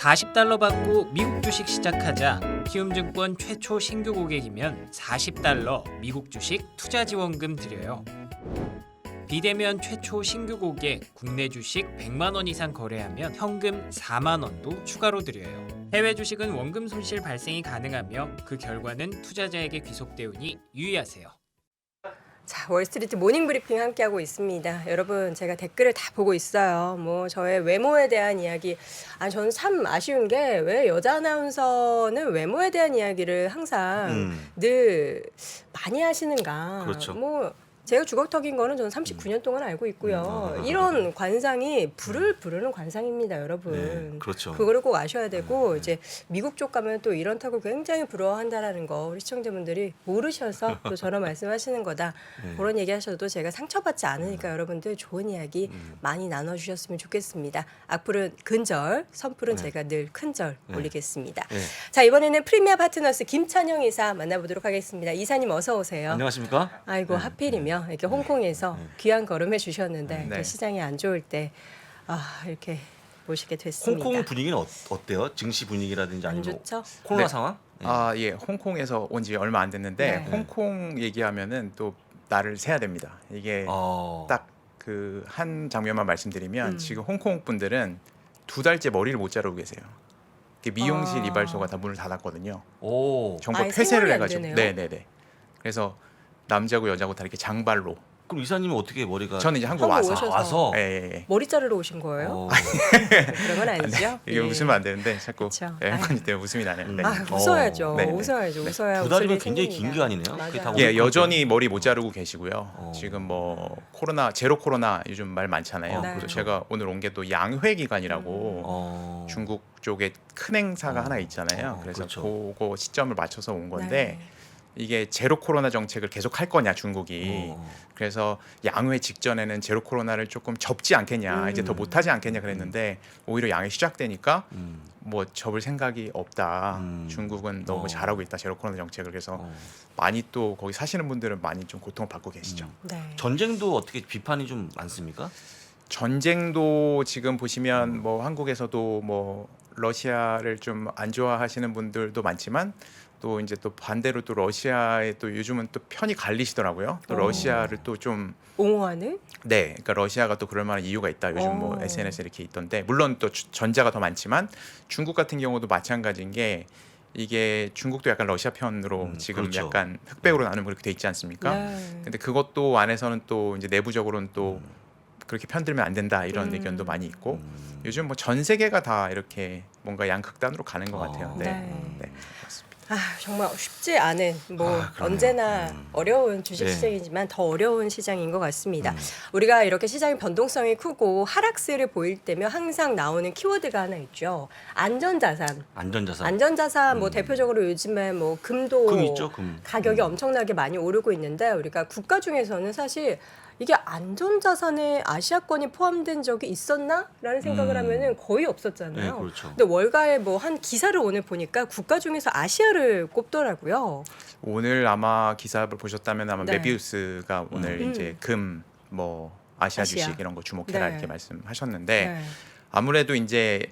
$40 받고 미국 주식 시작하자. 키움증권 최초 신규 고객이면 $40 미국 주식 투자 지원금 드려요. 비대면 최초 신규 고객 국내 주식 100만 원 이상 거래하면 현금 4만 원도 추가로 드려요. 해외 주식은 원금 손실 발생이 가능하며 그 결과는 투자자에게 귀속되오니 유의하세요. 자, 월스트리트 모닝 브리핑 함께하고 있습니다. 여러분, 제가 댓글을 다 보고 있어요. 뭐 저의 외모에 대한 이야기. 저는 참 아쉬운 게 왜 여자 아나운서는 외모에 대한 이야기를 항상 늘 많이 하시는가. 그렇죠. 뭐 제가 주걱턱인 거는 저는 39년 동안 알고 있고요. 이런 관상이 불을 부르는 관상입니다, 여러분. 네, 그렇죠. 그거를 꼭 아셔야 되고 이제 미국 쪽 가면 또 이런다고 굉장히 부러워한다라는 거 우리 시청자분들이 모르셔서 또 저런 말씀하시는 거다. 네. 그런 얘기하셔도 제가 상처받지 않으니까 여러분들 좋은 이야기 많이 나눠주셨으면 좋겠습니다. 악플은 근절, 선플은 제가 늘 큰절 올리겠습니다. 네. 자, 이번에는 프리미어 파트너스 김찬영 이사 만나보도록 하겠습니다. 이사님 어서 오세요. 안녕하십니까? 아이고 하필이면 이렇게 홍콩에서 귀한 걸음해 주셨는데 이렇게 네. 시장이 안 좋을 때 이렇게 모시게 됐습니다. 홍콩 분위기는 어때요? 증시 분위기라든지 안 아니면 좋죠? 코로나 네. 상황? 네. 예, 홍콩에서 온 지 얼마 안 됐는데 네. 홍콩 얘기하면은 또 날을 새야 됩니다. 이게 딱 그 한 장면만 말씀드리면 지금 홍콩 분들은 2달째 머리를 못 자르고 계세요. 이게 미용실 이발소가 다 문을 닫았거든요. 오. 정부 아예 폐쇄를 생활이 안 해가지고. 되네요. 네네네. 그래서 남자고 여자고 다 이렇게 장발로. 그럼 이사님은 어떻게 머리가? 저는 이제 한국 한국 와서. 오셔서. 와서. 예. 머리 자르러 오신 거예요? 어. 그런 건 아니죠? 이게 웃으면 안 되는데 자꾸 그쵸. 할머니 때문에 웃음이 나네요. 네. 웃어야죠. 네, 네. 웃어야죠. 네. 웃어야 2달이면 웃음이 굉장히 긴 생깁니다. 기간이네요. 그게 다 맞아요. 오늘 예, 여전히 머리 못 자르고 계시고요. 지금 뭐 제로 코로나 요즘 말 많잖아요. 네. 그래서 제가 오늘 온 게 또 양회 기간이라고 중국 쪽에 큰 행사가 하나 있잖아요. 그래서 그렇죠. 그거 시점을 맞춰서 온 건데 네. 이게 제로 코로나 정책을 계속 할 거냐 중국이. 그래서 양회 직전에는 제로 코로나를 조금 접지 않겠냐, 이제 더 못하지 않겠냐 그랬는데 오히려 양회 시작되니까 뭐 접을 생각이 없다. 중국은 너무 잘하고 있다 제로 코로나 정책을. 그래서 많이 또 거기 사시는 분들은 많이 좀 고통을 받고 계시죠. 네. 전쟁도 어떻게 비판이 좀 많습니까? 전쟁도 지금 보시면 뭐 한국에서도 뭐 러시아를 좀 안 좋아하시는 분들도 많지만 또 이제 또 반대로 또 러시아에 또 요즘은 또 편이 갈리시더라고요. 또 러시아를 또 좀 옹호하는? 네, 그러니까 러시아가 또 그럴 만한 이유가 있다. 요즘 뭐 SNS에 이렇게 있던데 물론 또 전자가 더 많지만 중국 같은 경우도 마찬가지인 게 이게 중국도 약간 러시아 편으로 지금 그렇죠. 약간 흑백으로 나누면 그렇게 돼 있지 않습니까? 네. 근데 그것도 안에서는 또 이제 내부적으로는 또 그렇게 편들면 안 된다 이런 의견도 많이 있고 요즘 뭐 전 세계가 다 이렇게 뭔가 양극단으로 가는 것 같아요. 네, 네. 네, 맞습니다. 정말 쉽지 않은 뭐 그러네요. 언제나 어려운 주식 네. 시장이지만 더 어려운 시장인 것 같습니다. 우리가 이렇게 시장의 변동성이 크고 하락세를 보일 때면 항상 나오는 키워드가 하나 있죠. 안전자산. 안전자산. 안전자산 뭐 대표적으로 요즘에 뭐 금도 금 있죠, 금. 가격이 엄청나게 많이 오르고 있는데 우리가 국가 중에서는 사실 이게 안전자산에 아시아권이 포함된 적이 있었나라는 생각을 하면은 거의 없었잖아요. 네, 그렇죠. 근데 월가에 뭐 한 기사를 오늘 보니까 국가 중에서 아시아를 꼽더라고요. 오늘 아마 기사를 보셨다면 아마 네. 메비우스가 오늘 이제 금 뭐 아시아 주식 이런 거 주목해라 네. 이렇게 말씀하셨는데 네. 아무래도 이제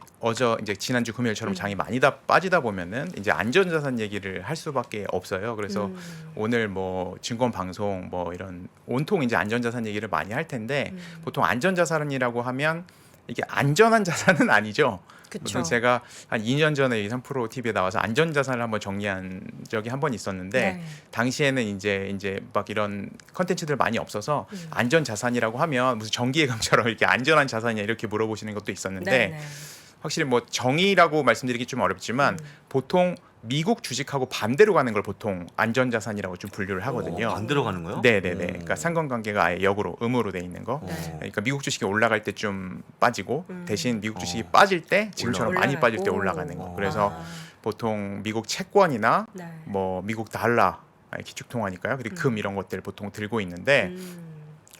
이제 지난주 금요일처럼 장이 많이 다 빠지다 보면은 이제 안전자산 얘기를 할 수밖에 없어요. 그래서 오늘 뭐 증권 방송 뭐 이런 온통 이제 안전자산 얘기를 많이 할 텐데 보통 안전자산이라고 하면 이게 안전한 자산은 아니죠. 그쵸. 무슨 제가 한 2년 전에 이 3프로 TV에 나와서 안전자산을 한번 정리한 적이 한 번 있었는데 네. 당시에는 이제 막 이런 컨텐츠들 많이 없어서 안전자산이라고 하면 무슨 정기예금처럼 이렇게 안전한 자산이냐 이렇게 물어보시는 것도 있었는데 네. 확실히 뭐 정의라고 말씀드리기 좀 어렵지만 보통 미국 주식하고 반대로 가는 걸 보통 안전자산이라고 좀 분류를 하거든요. 반대로 가는 거요? 네네네. 그러니까 상관관계가 아예 역으로 음으로 돼 있는 거. 네. 그러니까 미국 주식이 올라갈 때 좀 빠지고 대신 미국 주식이 빠질 때 지금처럼 많이 빠질 때 올라가는 거. 그래서 보통 미국 채권이나 네. 뭐 미국 달러 기축통화니까요. 그리고 금 이런 것들 보통 들고 있는데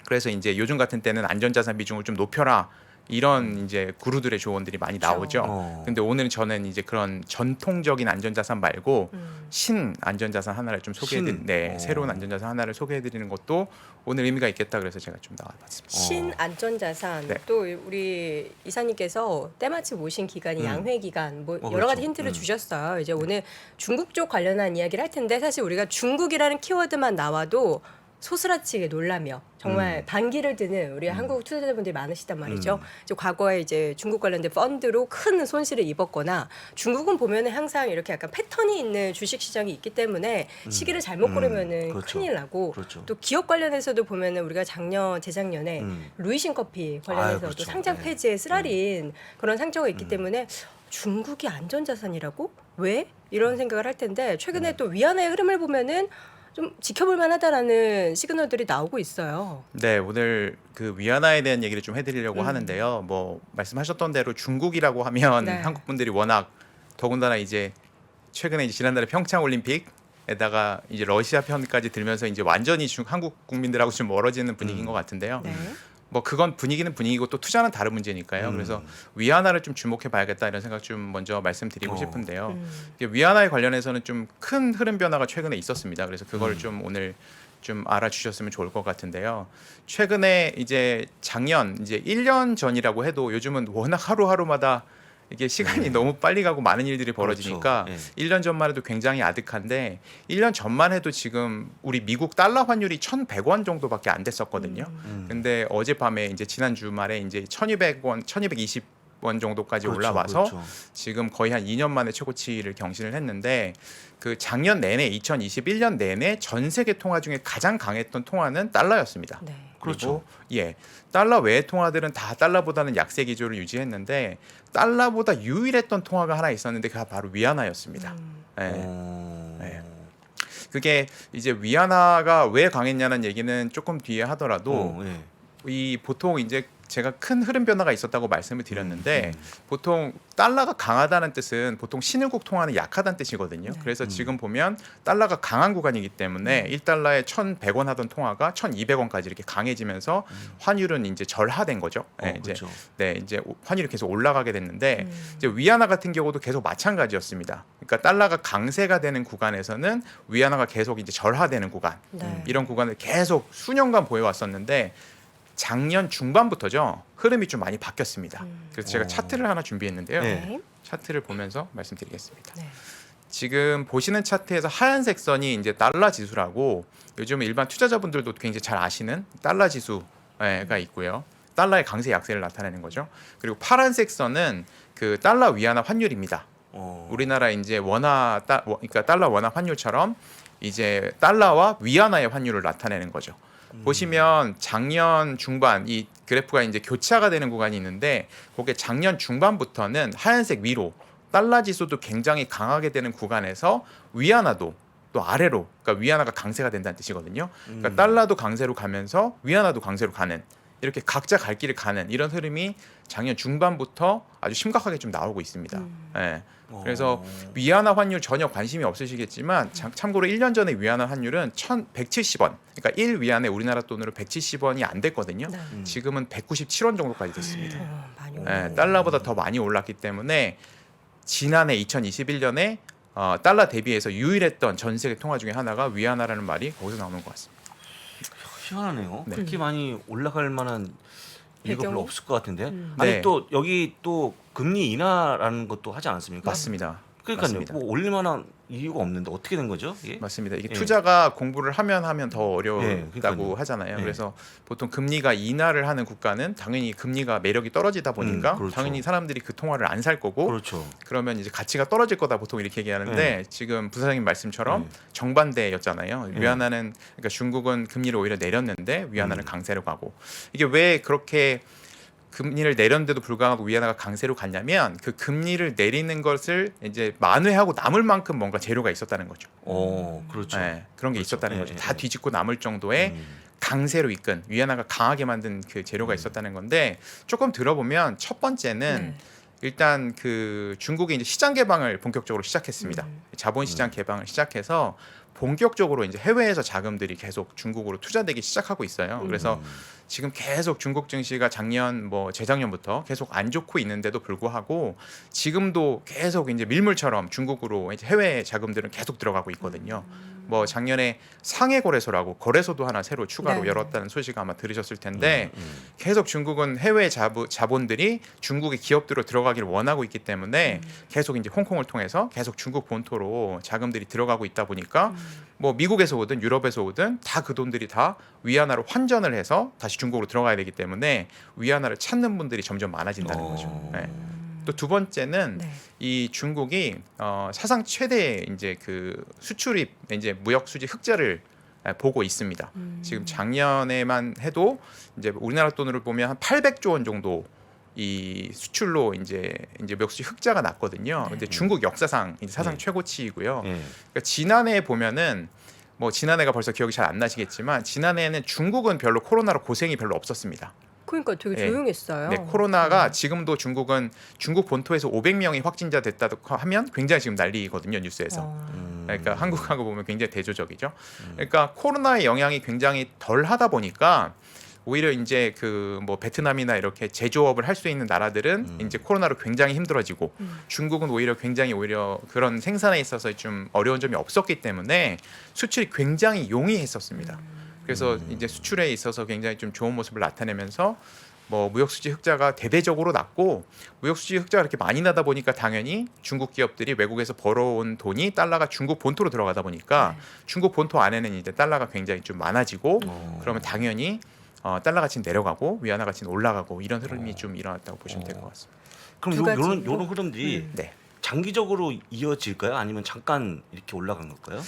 그래서 이제 요즘 같은 때는 안전자산 비중을 좀 높여라. 이런 이제 구루들의 조언들이 많이 나오죠. 근데 오늘은 저는 이제 그런 전통적인 안전자산 말고 신 안전자산 하나를 좀 소개해드린, 네, 새로운 안전자산 하나를 소개해드리는 것도 오늘 의미가 있겠다 그래서 제가 좀 나와봤습니다. 신안전자산 네. 또 우리 이사님께서 때마침 모신 기간이 양회 기간 뭐 여러 가지 그렇죠. 힌트를 주셨어요. 이제 오늘 중국 쪽 관련한 이야기를 할 텐데 사실 우리가 중국이라는 키워드만 나와도 소스라치게 놀라며 정말 반기를 드는 우리 한국 투자자분들이 많으시단 말이죠. 이제 과거에 이제 중국 관련된 펀드로 큰 손실을 입었거나 중국은 보면은 항상 이렇게 약간 패턴이 있는 주식 시장이 있기 때문에 시기를 잘못 고르면은 그렇죠. 큰일 나고 그렇죠. 또 기업 관련해서도 보면은 우리가 재작년에 루이신 커피 관련해서 그렇죠. 또 상장 폐지에 쓰라린 그런 상처가 있기 때문에 중국이 안전자산이라고? 왜? 이런 생각을 할 텐데 최근에 또 위안화의 흐름을 보면은 좀 지켜볼 만하다라는 시그널들이 나오고 있어요. 네, 오늘 그 위안화에 대한 얘기를 좀 해드리려고 하는데요. 뭐 말씀하셨던 대로 중국이라고 하면 네. 한국 분들이 워낙 더군다나 이제 최근에 이제 지난달에 평창 올림픽에다가 이제 러시아 편까지 들면서 이제 완전히 한국 국민들하고 좀 멀어지는 분위기인 것 같은데요. 네. 뭐 그건 분위기는 분위기고 또 투자는 다른 문제니까요. 그래서 위안화를 좀 주목해 봐야겠다 이런 생각 좀 먼저 말씀드리고 싶은데요. 이게 위안화에 관련해서는 좀 큰 흐름 변화가 최근에 있었습니다. 그래서 그걸 좀 오늘 좀 알아주셨으면 좋을 것 같은데요. 최근에 이제 작년 이제 1년 전이라고 해도 요즘은 워낙 하루하루마다 이게 시간이 너무 빨리 가고 많은 일들이 벌어지니까 그렇죠. 1년 전만 해도 굉장히 아득한데 1년 전만 해도 지금 우리 미국 달러 환율이 1,100원 정도밖에 안 됐었거든요. 근데 어젯밤에 이제 지난 주말에 이제 1,200원, 1,220원 정도까지 그렇죠. 올라와서 그렇죠. 지금 거의 한 2년 만에 최고치를 경신을 했는데 그 작년 내내 2021년 내내 전 세계 통화 중에 가장 강했던 통화는 달러였습니다. 네. 그렇죠. 그리고 예, 달러 외의 통화들은 다 달러보다는 약세 기조를 유지했는데 달러보다 유일했던 통화가 하나 있었는데 그게 바로 위안화였습니다. 예. 네. 그게 이제 위안화가 왜 강했냐는 얘기는 조금 뒤에 하더라도 예. 이 보통 이제 제가 큰 흐름 변화가 있었다고 말씀을 드렸는데 보통 달러가 강하다는 뜻은 보통 신흥국 통화는 약하다는 뜻이거든요. 그래서 지금 보면 달러가 강한 구간이기 때문에 1달러에 1,100원 하던 통화가 1,200원까지 이렇게 강해지면서 환율은 이제 절하된 거죠. 네, 그렇죠. 이제 환율이 계속 올라가게 됐는데 이제 위안화 같은 경우도 계속 마찬가지였습니다. 그러니까 달러가 강세가 되는 구간에서는 위안화가 계속 이제 절하되는 구간 네. 이런 구간을 계속 수년간 보여왔었는데 작년 중반부터죠 흐름이 좀 많이 바뀌었습니다. 그래서 제가 차트를 하나 준비했는데요. 네. 차트를 보면서 말씀드리겠습니다. 네. 지금 보시는 차트에서 하얀색 선이 이제 달러 지수라고 요즘 일반 투자자분들도 굉장히 잘 아시는 달러 지수가 있고요. 달러의 강세 약세를 나타내는 거죠. 그리고 파란색 선은 그 달러 위안화 환율입니다. 우리나라 이제 그러니까 달러 원화 환율처럼 이제 달러와 위안화의 환율을 나타내는 거죠. 보시면 작년 중반 이 그래프가 이제 교차가 되는 구간이 있는데 그게 작년 중반부터는 하얀색 위로 달러 지수도 굉장히 강하게 되는 구간에서 위안화도 또 아래로 그러니까 위안화가 강세가 된다는 뜻이거든요. 그러니까 달러도 강세로 가면서 위안화도 강세로 가는 이렇게 각자 갈 길을 가는 이런 흐름이 작년 중반부터 아주 심각하게 좀 나오고 있습니다. 예. 그래서 위안화 환율 전혀 관심이 없으시겠지만 참고로 1년 전에 위안화 환율은 1,170원 그러니까 1위안에 우리나라 돈으로 170원이 안 됐거든요. 네. 지금은 197원 정도까지 됐습니다. 많이 예, 달러보다 더 많이 올랐기 때문에 지난해 2021년에 달러 대비해서 유일했던 전 세계 통화 중에 하나가 위안화라는 말이 거기서 나오는 것 같습니다. 희한하네요. 네. 그렇게 많이 올라갈 만한 이유가 배경이? 별로 없을 것 같은데. 네. 아니 또 여기 또 금리 인하라는 것도 하지 않았습니까? 맞습니다. 그러니까요. 맞습니다. 뭐 올릴 만한 이유가 없는데 어떻게 된 거죠? 예? 맞습니다. 이게 예. 투자가 공부를 하면 더 어려웠다고 예, 그러니까요. 하잖아요. 예. 그래서 보통 금리가 인하를 하는 국가는 당연히 금리가 매력이 떨어지다 보니까 그렇죠. 당연히 사람들이 그 통화를 안 살 거고 그렇죠. 그러면 이제 가치가 떨어질 거다 보통 이렇게 얘기하는데 지금 부사장님 말씀처럼 네. 정반대였잖아요. 위안화는 그러니까 중국은 금리를 오히려 내렸는데 위안화는 강세로 가고 이게 왜 그렇게 금리를 내렸는데도 불구하고 위안화가 강세로 갔냐면 그 금리를 내리는 것을 이제 만회하고 남을 만큼 뭔가 재료가 있었다는 거죠. 그렇죠. 네, 그런 게 그렇죠. 있었다는 예, 거죠. 예, 다 예. 뒤집고 남을 정도의 강세로 이끈 위안화가 강하게 만든 그 재료가 있었다는 건데 조금 들어보면 첫 번째는 일단 그 중국이 이제 시장 개방을 본격적으로 시작했습니다. 자본시장 개방을 시작해서 본격적으로 이제 해외에서 자금들이 계속 중국으로 투자되기 시작하고 있어요. 그래서 지금 계속 중국 증시가 작년 뭐 재작년부터 계속 안 좋고 있는데도 불구하고 지금도 계속 이제 밀물처럼 중국으로 이제 해외 자금들은 계속 들어가고 있거든요. 뭐 작년에 상해 거래소라고 거래소도 하나 새로 추가로 네. 열었다는 소식 아마 들으셨을 텐데 계속 중국은 해외 자본들이 중국의 기업들로 들어가기를 원하고 있기 때문에 계속 이제 홍콩을 통해서 계속 중국 본토로 자금들이 들어가고 있다 보니까 뭐 미국에서 오든 유럽에서 오든 다 그 돈들이 다 위안화로 환전을 해서 다시 중국으로 들어가야 되기 때문에 위안화를 찾는 분들이 점점 많아진다는 거죠. 네. 또 두 번째는 네. 이 중국이 사상 최대 이제 그 수출입 이제 무역 수지 흑자를 보고 있습니다. 지금 작년에만 해도 이제 우리나라 돈으로 보면 한 800조 원 정도 이 수출로 이제 무역 수지 흑자가 났거든요. 근데 중국 역사상 이제 사상 네. 최고치이고요. 예. 그러니까 지난해 보면은 뭐 지난해가 벌써 기억이 잘 안 나시겠지만 지난해에는 중국은 별로 코로나로 고생이 별로 없었습니다. 그러니까 되게 네. 조용했어요. 네, 코로나가 지금도 중국은 중국 본토에서 500명이 확진자 됐다고 하면 굉장히 지금 난리거든요, 뉴스에서. 그러니까 한국하고 보면 굉장히 대조적이죠. 그러니까 코로나의 영향이 굉장히 덜 하다 보니까 오히려 이제 그 뭐 베트남이나 이렇게 제조업을 할 수 있는 나라들은 이제 코로나로 굉장히 힘들어지고 중국은 오히려 그런 생산에 있어서 좀 어려운 점이 없었기 때문에 수출이 굉장히 용이했었습니다. 그래서 이제 수출에 있어서 굉장히 좀 좋은 모습을 나타내면서 뭐 무역수지 흑자가 대대적으로 났고 무역수지 흑자가 이렇게 많이 나다 보니까 당연히 중국 기업들이 외국에서 벌어온 돈이 달러가 중국 본토로 들어가다 보니까 중국 본토 안에는 이제 달러가 굉장히 좀 많아지고 그러면 당연히 달러 가치는 내려가고 위안화 가치는 올라가고 이런 흐름이 좀 일어났다고 보시면 될 것 같습니다. 그럼 두 가지 요런 흐름들이 네. 장기적으로 이어질까요? 아니면 잠깐 이렇게 올라간 걸까요?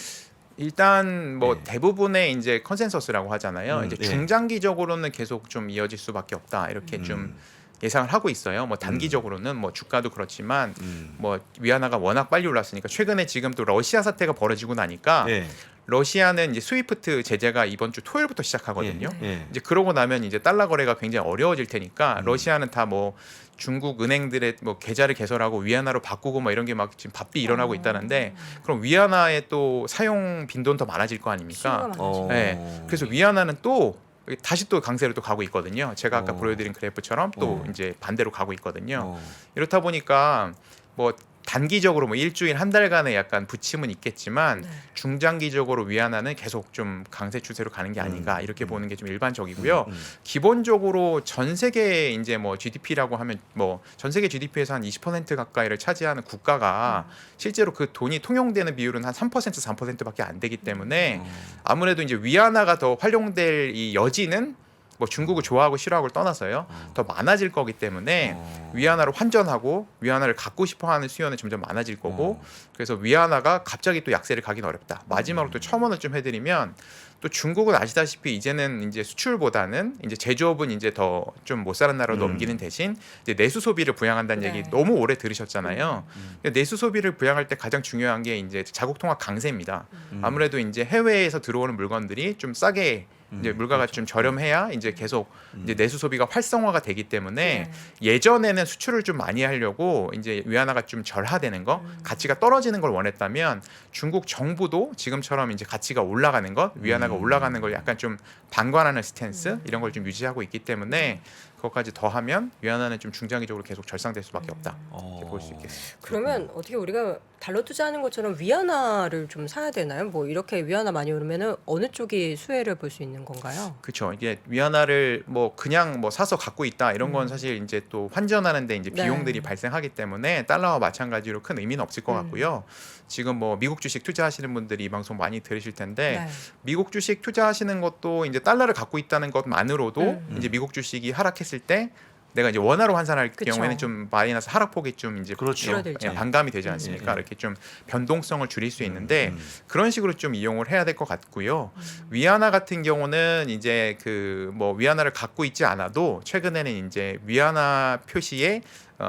일단 뭐 네. 대부분의 이제 컨센서스라고 하잖아요. 이제 네. 중장기적으로는 계속 좀 이어질 수밖에 없다 이렇게 좀 예상을 하고 있어요. 뭐 단기적으로는 뭐 주가도 그렇지만 뭐 위안화가 워낙 빨리 올랐으니까 최근에 지금 또 러시아 사태가 벌어지고 나니까 예. 러시아는 이제 스위프트 제재가 이번 주 토요일부터 시작하거든요. 예. 이제 그러고 나면 이제 달러 거래가 굉장히 어려워질 테니까 러시아는 다 뭐 중국 은행들의 뭐 계좌를 개설하고 위안화로 바꾸고 뭐 이런 게 막 지금 바삐 일어나고 있다는데 그럼 위안화의 또 사용 빈도는 더 많아질 거 수요가 아닙니까? 많아지죠. 네. 그래서 위안화는 또 다시 또 강세로 또 가고 있거든요. 제가 아까 어. 보여드린 그래프처럼 또 어. 이제 반대로 가고 있거든요. 어. 이렇다 보니까 뭐 단기적으로 뭐 일주일 한 달간의 약간 부침은 있겠지만 네. 중장기적으로 위안화는 계속 좀 강세 추세로 가는 게 아닌가 이렇게 보는 게 좀 일반적이고요. 음. 기본적으로 전 세계 이제 뭐 GDP라고 하면 뭐 전 세계 GDP에서 한 20% 가까이를 차지하는 국가가 실제로 그 돈이 통용되는 비율은 한 3% 3%밖에 안 되기 때문에 아무래도 이제 위안화가 더 활용될 이 여지는 뭐 중국을 좋아하고 싫어하고를 떠나서요 더 많아질 거기 때문에 위안화를 환전하고 위안화를 갖고 싶어하는 수요는 점점 많아질 거고 그래서 위안화가 갑자기 또 약세를 가긴 어렵다. 마지막으로 또 첨언을 좀 해드리면 또 중국은 아시다시피 이제는 이제 수출보다는 이제 제조업은 이제 더 좀 못 사는 나라로 넘기는 대신 이제 내수 소비를 부양한다는 네. 얘기 너무 오래 들으셨잖아요. 근데 내수 소비를 부양할 때 가장 중요한 게 이제 자국 통화 강세입니다. 아무래도 이제 해외에서 들어오는 물건들이 좀 싸게 이제 물가가 좀 저렴해야 이제 계속 이제 내수 소비가 활성화가 되기 때문에 예전에는 수출을 좀 많이 하려고 이제 위안화가 좀 절하되는 거, 가치가 떨어지는 걸 원했다면 중국 정부도 지금처럼 이제 가치가 올라가는 것, 위안화가 올라가는 걸 약간 좀 방관하는 스탠스 이런 걸 좀 유지하고 있기 때문에 그것까지 더하면 위안화는 좀 중장기적으로 계속 절상될 수밖에 없다 이렇게 볼 수 있겠습니다. 그러면 어떻게 우리가 달러 투자하는 것처럼 위안화를 좀 사야 되나요? 뭐 이렇게 위안화 많이 오르면은 어느 쪽이 수혜를 볼 수 있는 건가요? 그렇죠. 이게 위안화를 뭐 그냥 뭐 사서 갖고 있다 이런 건 사실 이제 또 환전하는데 이제 네. 비용들이 발생하기 때문에 달러와 마찬가지로 큰 의미는 없을 것 같고요. 지금 뭐 미국 주식 투자하시는 분들이 이 방송 많이 들으실 텐데 네. 미국 주식 투자하시는 것도 이제 달러를 갖고 있다는 것만으로도 이제 미국 주식이 하락했을 때 내가 이제 원화로 환산할 그쵸. 경우에는 좀 마이너스 하락폭이 좀 이제 그렇죠. 줄어들죠. 반감이 되지 않습니까? 이렇게 좀 변동성을 줄일 수 있는데 그런 식으로 좀 이용을 해야 될 것 같고요. 위안화 같은 경우는 이제 그 뭐 위안화를 갖고 있지 않아도 최근에는 이제 위안화 표시에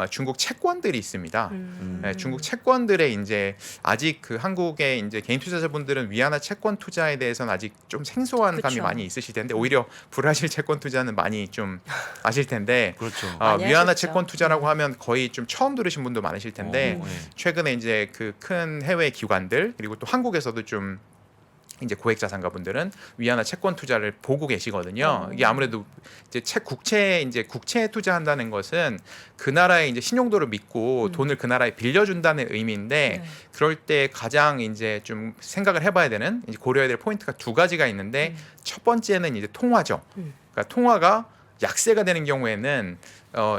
중국 채권들이 있습니다. 네, 중국 채권들에 이제 아직 그 한국의 이제 개인 투자자분들은 위안화 채권 투자에 대해서는 아직 좀 생소한 감이 그쵸. 많이 있으실 텐데 오히려 브라질 채권 투자는 많이 좀 아실 텐데 그렇죠. 많이 위안화 하셨죠. 채권 투자라고 하면 거의 좀 처음 들으신 분도 많으실 텐데 네. 최근에 이제 그 큰 해외 기관들 그리고 또 한국에서도 좀 이제 고액 자산가분들은 위안화 채권 투자를 보고 계시거든요. 이게 아무래도 이제 국채에 투자한다는 것은 그 나라의 이제 신용도를 믿고 돈을 그 나라에 빌려준다는 의미인데 네. 그럴 때 가장 이제 좀 생각을 해봐야 되는 이제 고려해야 될 포인트가 두 가지가 있는데 첫 번째는 이제 통화죠. 그러니까 통화가 약세가 되는 경우에는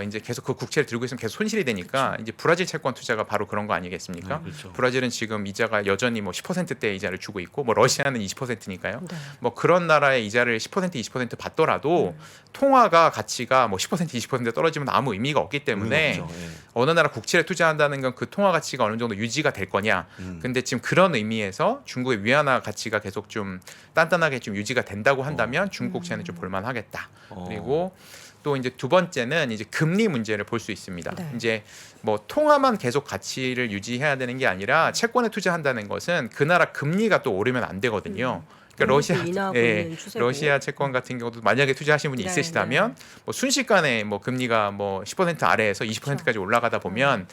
이제 계속 그 국채를 들고 있으면 계속 손실이 되니까 이제 브라질 채권 투자가 바로 그런 거 아니겠습니까? 그렇죠. 브라질은 지금 이자가 여전히 뭐 10%대 이자를 주고 있고 뭐 러시아는 20%니까요. 네. 뭐 그런 나라의 이자를 10% 20% 받더라도 통화가 가치가 뭐 10% 20% 떨어지면 아무 의미가 없기 때문에 없죠. 예. 어느 나라 국채를 투자한다는 건 그 통화 가치가 어느 정도 유지가 될 거냐. 근데 지금 그런 의미에서 중국의 위안화 가치가 계속 좀 단단하게 좀 유지가 된다고 한다면 중국 국채는 좀 볼만하겠다. 그리고 또 이제 두 번째는 이제 금리 문제를 볼 수 있습니다. 네. 이제 뭐 통화만 계속 가치를 유지해야 되는 게 아니라 채권에 투자한다는 것은 그 나라 금리가 또 오르면 안 되거든요. 그러니까 러시아 채권 같은 경우도 만약에 투자하신 분이 네, 있으시다면 뭐 순식간에 뭐 금리가 뭐 10% 아래에서 20%까지 올라가다 보면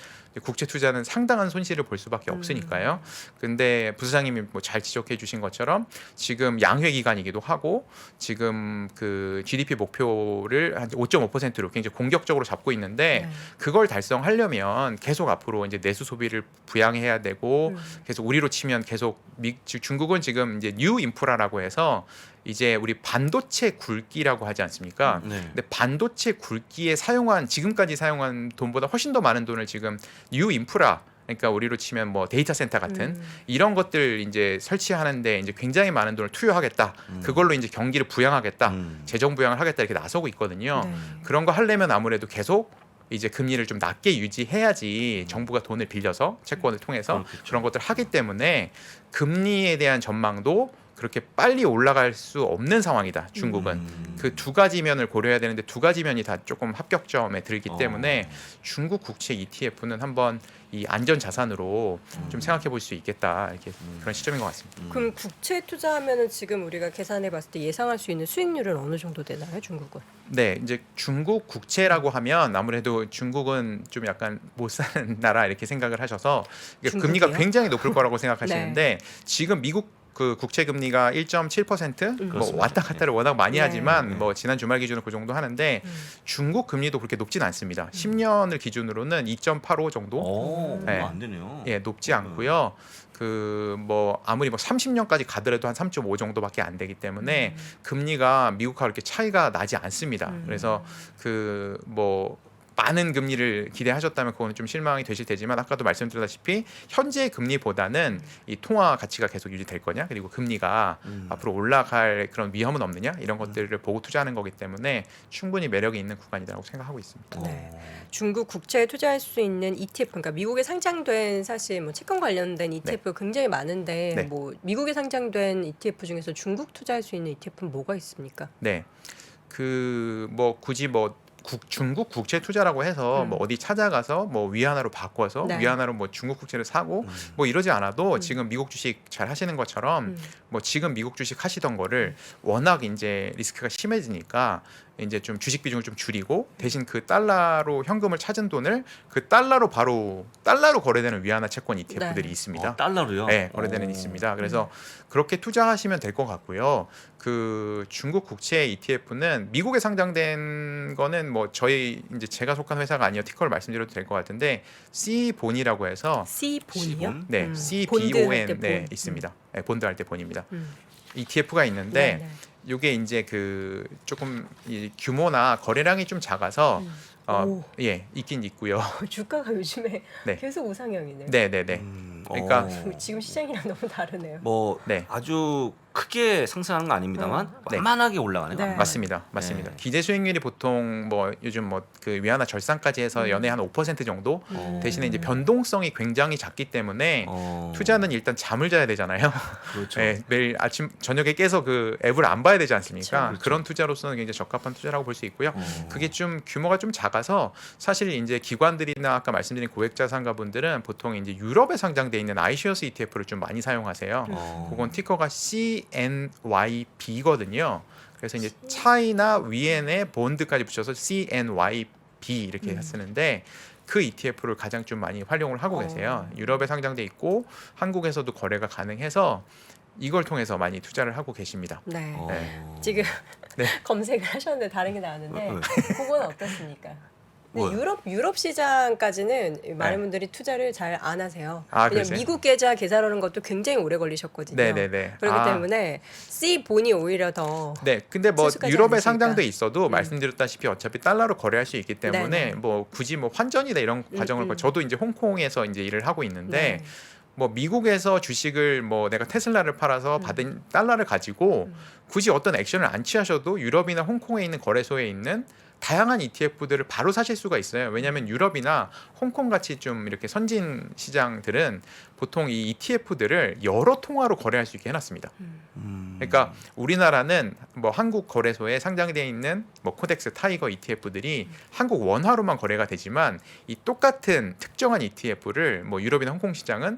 국채 투자는 상당한 손실을 볼 수밖에 없으니까요. 근데 부사장님이 뭐 잘 지적해 주신 것처럼 지금 양회 기간이기도 하고 지금 그 GDP 목표를 한 5.5%로 굉장히 공격적으로 잡고 있는데 그걸 달성하려면 계속 앞으로 이제 내수 소비를 부양해야 되고 계속 우리로 치면 계속 중국은 지금 이제 뉴 인프라라고 해서 이제 우리 반도체 굵기라고 하지 않습니까? 네. 근데 반도체 굵기에 지금까지 사용한 돈보다 훨씬 더 많은 돈을 지금 뉴 인프라, 그러니까 우리로 치면 뭐 데이터 센터 같은 이런 것들 이제 설치하는데 이제 굉장히 많은 돈을 투여하겠다. 그걸로 이제 경기를 부양하겠다. 재정 부양을 하겠다 이렇게 나서고 있거든요. 네. 그런 거 하려면 아무래도 계속 이제 금리를 좀 낮게 유지해야지 정부가 돈을 빌려서 채권을 통해서 그렇겠죠. 그런 것들을 하기 때문에 금리에 대한 전망도 그렇게 빨리 올라갈 수 없는 상황이다. 중국은 그 두 가지 면을 고려해야 되는데 두 가지 면이 다 조금 합격점에 들기 때문에 중국 국채 ETF는 한번 이 안전 자산으로 좀 생각해 볼 수 있겠다. 이렇게 그런 시점인 것 같습니다. 그럼 국채 투자하면은 지금 우리가 계산해 봤을 때 예상할 수 있는 수익률은 어느 정도 되나요, 중국은? 네, 이제 중국 국채라고 하면 아무래도 중국은 좀 약간 못 사는 나라 이렇게 생각을 하셔서 금리가 굉장히 높을 거라고 생각하시는데 지금 미국 그 국채 금리가 1.7% 뭐 그렇습니다. 왔다 갔다를 워낙 많이 네. 하지만 네. 뭐 지난 주말 기준으로 그 정도 하는데 중국 금리도 그렇게 높진 않습니다. 10년을 기준으로는 2.85 정도. 오, 네. 안 되네요. 예, 높지 않고요. 그 뭐 아무리 뭐 30년까지 가더라도 한 3.5 정도밖에 안 되기 때문에 금리가 미국하고 이렇게 차이가 나지 않습니다. 그래서 그 뭐 많은 금리를 기대하셨다면 그거는 좀 실망이 되실 테지만 아까도 말씀드렸다시피 현재 금리보다는 이 통화 가치가 계속 유지될 거냐 그리고 금리가 앞으로 올라갈 그런 위험은 없느냐 이런 것들을 보고 투자하는 거기 때문에 충분히 매력이 있는 구간이라고 생각하고 있습니다. 네. 중국 국채에 투자할 수 있는 ETF, 그러니까 미국에 상장된 사실 뭐 채권 관련된 ETF 굉장히 많은데 네. 뭐 미국에 상장된 ETF 중에서 중국 투자할 수 있는 ETF는 뭐가 있습니까? 네, 그 뭐 굳이 뭐 중국 국채 투자라고 해서 뭐 어디 찾아가서 뭐 위안화로 바꿔서 네. 위안화로 뭐 중국 국채를 사고 뭐 이러지 않아도 지금 미국 주식 잘 하시는 것처럼 뭐 지금 미국 주식 하시던 거를 워낙 이제 리스크가 심해지니까 이제 좀 주식 비중을 좀 줄이고 대신 그 달러로 현금을 찾은 돈을 그 달러로 바로 달러로 거래되는 위안화 채권 ETF들이 네. 있습니다. 달러로요? 네, 거래되는 있습니다. 그래서 그렇게 투자하시면 될 것 같고요. 그 중국 국채 ETF는 미국에 상장된 거는 뭐 저희 이제 제가 속한 회사가 아니어 티커를 말씀드려도 될 것 같은데 C본이라고 해서 C본이요? C본? 네, 본드 할 때 CBON 네, 본. 있습니다. 네, 본드 할 때 본입니다. 음. ETF가 있는데 네, 네. 이게 이제 그 조금 이 규모나 거래량이 좀 작아서 오. 예, 있긴 있고요. 주가가 요즘에 네. 계속 우상향이네요. 네, 네, 네. 그러니까 지금 시장이랑 너무 다르네요. 뭐 네. 아주 크게 상승하는 건 아닙니다만 네. 만만하게 올라가네요. 네. 만만하게. 맞습니다. 맞습니다. 네. 기대 수익률이 보통 뭐 요즘 뭐 그 위안화 절상까지 해서 연에 한 5% 정도 대신에 이제 변동성이 굉장히 작기 때문에 투자는 일단 잠을 자야 되잖아요. 그렇죠. 네, 매일 아침 저녁에 깨서 그 앱을 안 봐야 되지 않습니까? 그렇죠. 그런 투자로서는 굉장히 적합한 투자라고 볼 수 있고요. 그게 좀 규모가 좀 작아서 사실 이제 기관들이나 아까 말씀드린 고액자산가분들은 보통 이제 유럽에 상장돼 있는 iShares ETF를 좀 많이 사용하세요. 그건 티커가 CNYB거든요. 그래서 이제 차이나 위엔에 본드까지 붙여서 CNYB 이렇게 쓰는데 그 ETF를 가장 좀 많이 활용을 하고 계세요. 유럽에 상장돼 있고 한국에서도 거래가 가능해서 이걸 통해서 많이 투자를 하고 계십니다. 네. 어. 지금 네. 검색을 하셨는데 다른 게 나왔는데 그건 어떻습니까? 근데 뭐요? 유럽 시장까지는 많은 네. 분들이 투자를 잘 안 하세요. 아, 왜냐면 그러세요? 미국 계좌 개설하는 것도 굉장히 오래 걸리셨거든요. 네네네. 그렇기 때문에 C본이 오히려 더 네, 근데 뭐 실수까지 유럽에 않으시니까. 상장돼 있어도 말씀드렸다시피 어차피 달러로 거래할 수 있기 때문에 네네. 뭐 굳이 뭐 환전이나 이런 과정을 저도 이제 홍콩에서 이제 일을 하고 있는데 네. 뭐 미국에서 주식을 뭐 내가 테슬라를 팔아서 받은 달러를 가지고 굳이 어떤 액션을 안 취하셔도 유럽이나 홍콩에 있는 거래소에 있는 다양한 ETF들을 바로 사실 수가 있어요. 왜냐하면 유럽이나 홍콩 같이 좀 이렇게 선진 시장들은 보통 이 ETF들을 여러 통화로 거래할 수 있게 해놨습니다. 그러니까 우리나라는 뭐 한국 거래소에 상장되어 있는 뭐 코덱스, 타이거 ETF들이 한국 원화로만 거래가 되지만 이 똑같은 특정한 ETF를 뭐 유럽이나 홍콩 시장은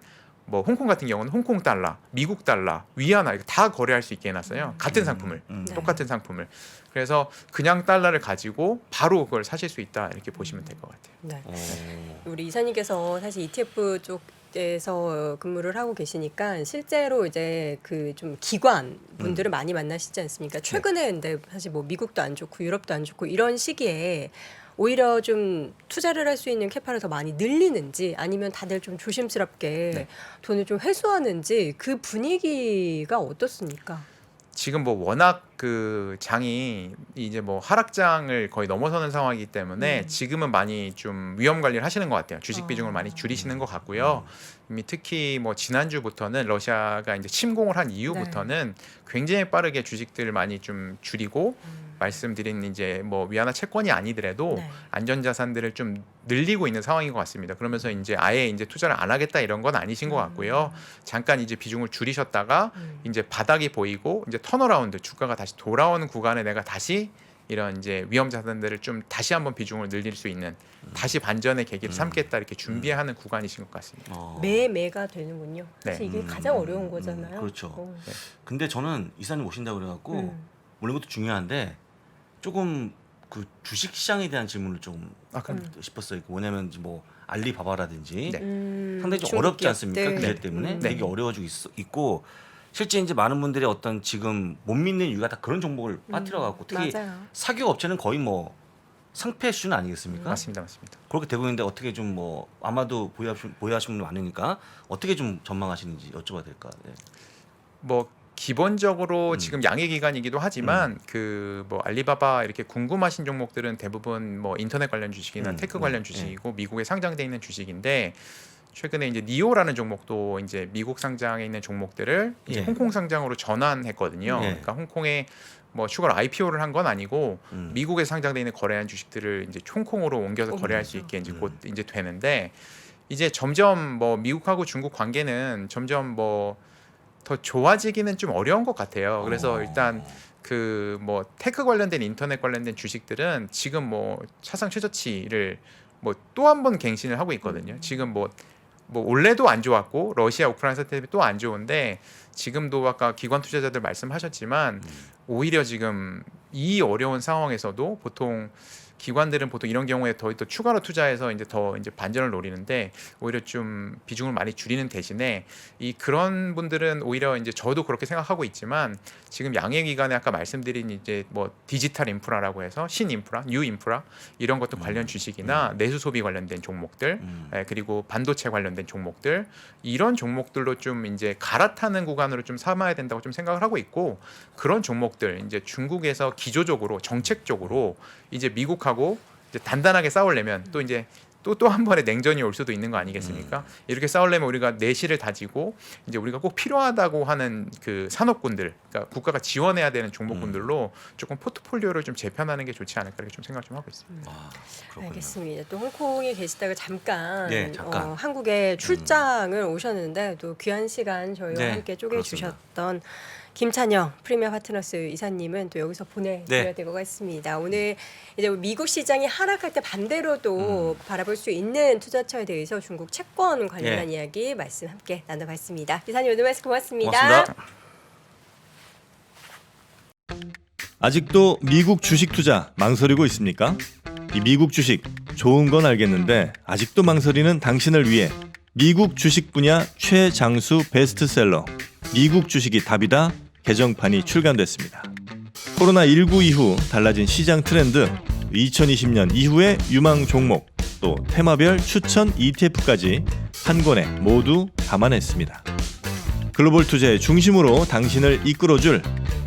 뭐 홍콩 같은 경우는 홍콩 달러, 미국 달러, 위안화 이거 다 거래할 수 있게 해놨어요. 같은 상품을, 네. 똑같은 상품을. 그래서 그냥 달러를 가지고 바로 그걸 사실 수 있다 이렇게 보시면 될 것 같아요. 네. 어. 우리 이사님께서 사실 ETF 쪽에서 근무를 하고 계시니까 실제로 이제 그 좀 기관 분들을 많이 만나시지 않습니까? 최근에 근데 사실 뭐 미국도 안 좋고 유럽도 안 좋고 이런 시기에 오히려 좀 투자를 할 수 있는 캐파를 더 많이 늘리는지 아니면 다들 좀 조심스럽게 네. 돈을 좀 회수하는지 그 분위기가 어떻습니까? 지금 뭐 워낙 그 장이 이제 뭐 하락장을 거의 넘어서는 상황이기 때문에 지금은 많이 좀 위험 관리를 하시는 것 같아요. 주식 비중을 많이 줄이시는 것 같고요. 이미 특히 뭐 지난주부터는 러시아가 이제 침공을 한 이후부터는 굉장히 빠르게 주식들을 많이 좀 줄이고 말씀드린 이제 뭐 위안화 채권이 아니더라도 네. 안전자산들을 좀 늘리고 있는 상황인 것 같습니다. 그러면서 이제 아예 이제 투자를 안 하겠다 이런 건 아니신 것 같고요. 잠깐 이제 비중을 줄이셨다가 이제 바닥이 보이고 이제 턴어라운드 주가가 다시 돌아오는 구간에 내가 다시 이런 이제 위험 자산들을 좀 다시 한번 비중을 늘릴 수 있는 다시 반전의 계기를 삼겠다 이렇게 준비하는 구간이신 것 같습니다. 어. 매매가 되는군요. 사실 네. 이게 가장 어려운 거잖아요. 그렇죠. 어. 근데 저는 이사님 오신다고 그래갖고 물론 이것도 중요한데 조금 그 주식 시장에 대한 질문을 좀 아, 그럼 싶었어요. 뭐냐면 뭐 알리바바라든지 네. 상당히 좀 중국 어렵지 않습니까? 기업들. 규제 때문에 네. 되게 어려워지고 있고 실제 이제 많은 분들이 어떤 지금 못 믿는 이유가 다 그런 종목을 빠뜨려갖고 특히 맞아요. 사기업 업체는 거의 뭐 상패 수준 아니겠습니까? 맞습니다, 맞습니다. 그렇게 되고 있는데 어떻게 좀 뭐 아마도 보유하시는 분 많으니까 어떻게 좀 전망하시는지 여쭤봐도 될까? 네. 뭐 기본적으로 지금 양의 기간이기도 하지만 그 뭐 알리바바 이렇게 궁금하신 종목들은 대부분 뭐 인터넷 관련 주식이나 테크 관련 주식이고 미국에 상장돼 있는 주식인데 최근에 이제 니오라는 종목도 이제 미국 상장에 있는 종목들을 이제 예. 홍콩 상장으로 전환했거든요. 예. 그러니까 홍콩에 뭐 추가로 IPO를 한 건 아니고 음. 미국에 상장돼 있는 거래한 주식들을 이제 홍콩으로 옮겨서 거래할 수 있게 이제 곧 이제 되는데 이제 점점 뭐 미국하고 중국 관계는 점점 뭐 더 좋아지기는 좀 어려운 것 같아요. 그래서 일단 그 뭐 테크 관련된 인터넷 관련된 주식들은 지금 뭐 사상 최저치를 뭐 또 한 번 갱신을 하고 있거든요. 지금 뭐 올해도 안 좋았고 러시아 우크라이나 사태 때문에 또 안 좋은데 지금도 아까 기관 투자자들 말씀하셨지만 오히려 지금 이 어려운 상황에서도 보통 기관들은 보통 이런 경우에 더 추가로 투자해서 이제 더 이제 반전을 노리는데 오히려 좀 비중을 많이 줄이는 대신에 이 그런 분들은 오히려 이제 저도 그렇게 생각하고 있지만 지금 양의 기관에 아까 말씀드린 이제 뭐 디지털 인프라라고 해서 신인프라, 뉴 인프라 이런 것도 관련 주식이나 내수 소비 관련된 종목들 그리고 반도체 관련된 종목들 이런 종목들로 좀 이제 갈아타는 구간으로 좀 삼아야 된다고 좀 생각을 하고 있고 그런 종목들 이제 중국에서 기조적으로 정책적으로 이제 미국하고 이제 단단하게 싸우려면 또 이제 또 한 번의 냉전이 올 수도 있는 거 아니겠습니까? 이렇게 싸우려면 우리가 내실을 다지고 이제 우리가 꼭 필요하다고 하는 그 산업군들, 그러니까 국가가 지원해야 되는 종목군들로 조금 포트폴리오를 좀 재편하는 게 좋지 않을까 이렇게 좀 생각 좀 하고 있습니다. 아, 그렇군요. 알겠습니다. 또 홍콩에 계시다가 잠깐, 네, 잠깐. 한국에 출장을 오셨는데 또 귀한 시간 저희와 네, 함께 쪼개주셨던 김찬영 프리미어 파트너스 이사님은 또 여기서 보내드려야 네. 될 것 같습니다. 오늘 이제 미국 시장이 하락할 때 반대로도 바라볼 수 있는 투자처에 대해서 중국 채권 관련한 이야기 말씀 함께 나눠봤습니다. 이사님 오늘 말씀 고맙습니다. 고맙습니다. 아직도 미국 주식 투자 망설이고 있습니까? 이 미국 주식 좋은 건 알겠는데 아직도 망설이는 당신을 위해 미국 주식 분야 최장수 베스트셀러 미국 주식이 답이다 개정판이 출간됐습니다. 코로나19 이후 달라진 시장 트렌드, 2020년 이후의 유망 종목, 또 테마별 추천 ETF까지 한 권에 모두 담아냈습니다. 글로벌 투자의 중심으로 당신을 이끌어줄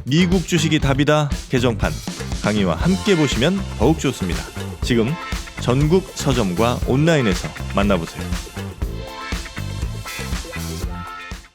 미국 주식이 답이다 개정판, 강의와 함께 보시면 더욱 좋습니다. 지금 전국 서점과 온라인에서 만나보세요.